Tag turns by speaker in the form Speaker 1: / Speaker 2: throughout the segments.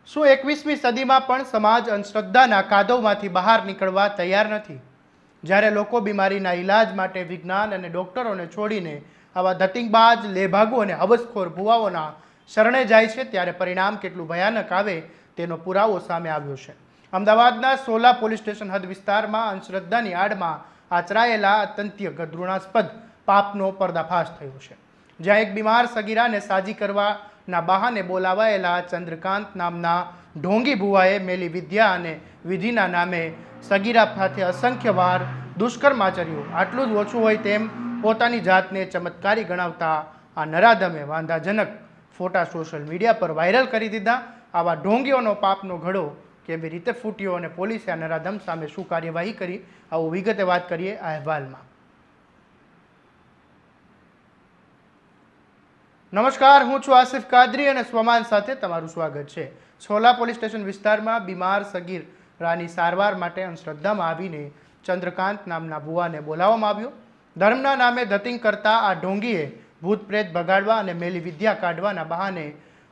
Speaker 1: શું 21મી સદીમાં પણ સમાજ અંધશ્રદ્ધાના કાદવમાંથી બહાર નીકળવા તૈયાર નથી? જ્યારે લોકો બીમારીના ઈલાજ માટે વિજ્ઞાન અને ડોક્ટરોને છોડીને આવા ધતિંગબાજ, લેભાગુ અને હવસખોર ભુવાઓના શરણે જાય છે, ત્યારે પરિણામ કેટલું ભયાનક આવે તેનો પુરાવો સામે આવ્યો છે. અમદાવાદના સોલા પોલીસ સ્ટેશન હદ વિસ્તારમાં અંધશ્રદ્ધાની આડમાં આચરાયેલા અત્યંત ઘૃણાસ્પદ પાપનો પર્દાફાશ થયો છે. જ્યાં એક બીમાર સગીરાને સાજી કરવાના બહાને બોલાવાયેલા ચંદ્રકાંત નામના ઢોંગી ભુવાએ મેલી વિદ્યા અને વિધિના નામે સગીરા સાથે અસંખ્ય વાર દુષ્કર્મ આચર્યું. આટલું જ ઓછું હોય તેમ પોતાની જાતને ચમત્કારી ગણાવતા આ નરાધમે વાંધાજનક ફોટા સોશિયલ મીડિયા પર વાયરલ કરી દીધા. આવા ઢોંગીઓનો પાપનો ઘડો કેવી રીતે ફૂટ્યો અને પોલીસે આ નરાધમ સામે શું કાર્યવાહી કરી, આવું વિગતે વાત કરીએ આ અહેવાલમાં. નમસ્કાર, હું છું આસિફ કાદરી અને સ્વમાન સાથે તમારું સ્વાગત છે. સોલા પોલીસ સ્ટેશન વિસ્તારમાં બીમાર સગીરાની સારવાર માટે અંધશ્રદ્ધામાં આવીને ચંદ્રકાંત નામના ભુવાને બોલાવવામાં આવ્યો. ધર્મના નામે ધતિંગ કરતા આ ઢોંગીએ ભૂત પ્રેત ભગાડવા અને મેલી વિદ્યા કાઢવાના બહાને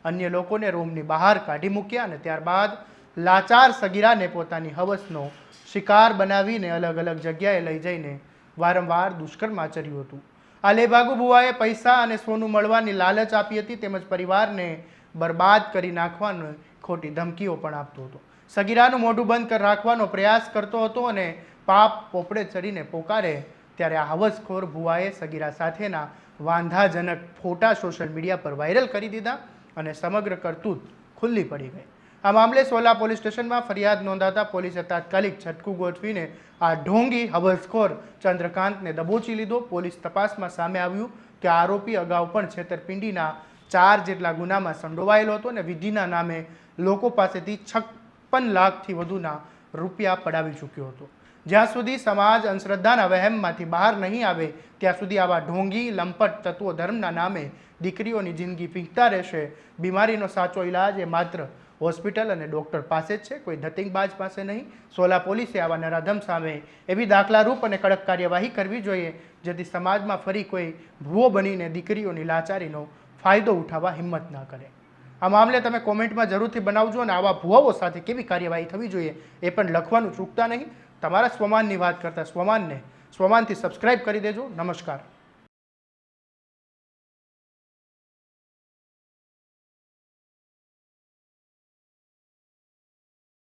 Speaker 1: અન્ય લોકોને રૂમની બહાર કાઢી મૂક્યા અને ત્યારબાદ લાચાર સગીરાને પોતાની હવસનો શિકાર બનાવીને અલગ અલગ જગ્યાએ લઈ જઈને વારંવાર દુષ્કર્મ આચર્યું હતું. આ લેભાગુ ભુવાએ પૈસા અને સોનું મળવાની લાલચ આપી હતી, તેમજ પરિવારને બરબાદ કરી નાખવાની ખોટી ધમકીઓ પણ આપતો હતો. સગીરાનું મોઢું બંધ રાખવાનો પ્રયાસ કરતો હતો અને પાપ પોપડે ચડીને પોકારે ત્યારે આ હવસખોર ભુવાએ સગીરા સાથેના વાંધાજનક ફોટા સોશિયલ મીડિયા પર વાયરલ કરી દીધા અને સમગ્ર કરતૂત ખુલ્લી પડી ગઈ. આ મામલે સોલા પોલીસ સ્ટેશનમાં ફરિયાદ નોંધાતા પોલીસે તાત્કાલિક છટકું ગોઠવીને આ ઢોંગી હવસખોર ચંદ્રકાંતને દબોચી લીધો. પોલીસ તપાસમાં સામે આવ્યું કે આરોપી અગાઉ પણ છેતરપિંડીના 4 જેટલા ગુનામાં સંડોવાયેલો હતો અને વિધિના નામે લોકો પાસેથી 56 લાખથી વધુના રૂપિયા પડાવી ચૂક્યો હતો. જ્યાં સુધી સમાજ અંધશ્રદ્ધાના વહેમમાંથી બહાર નહીં આવે ત્યાં સુધી આવા ઢોંગી લંપટ તત્વો ધર્મના નામે દીકરીઓની જિંદગી પીંચતા રહેશે. બીમારીનો સાચો ઈલાજ એ માત્ર હોસ્પિટલ અને ડોક્ટર પાસે જ છે, કોઈ ધતિંગબાજ પાસે નહીં. સોલા પોલીસે આવા નરાધમ સામે એવી દાખલારૂપ અને કડક કાર્યવાહી કરવી જોઈએ જેથી સમાજમાં ફરી કોઈ ભૂવો બનીને દીકરીઓની લાચારીનો ફાયદો ઉઠાવવા હિંમત ના કરે. આ મામલે તમે કોમેન્ટમાં જરૂરથી બનાવજો અને આવા ભુવાઓ સાથે કેવી કાર્યવાહી થવી જોઈએ એ પણ લખવાનું ચૂકતા નહીં. તમારા સ્વમાનની વાત કરતા સ્વમાનથી સબસ્ક્રાઇબ કરી દેજો. નમસ્કાર.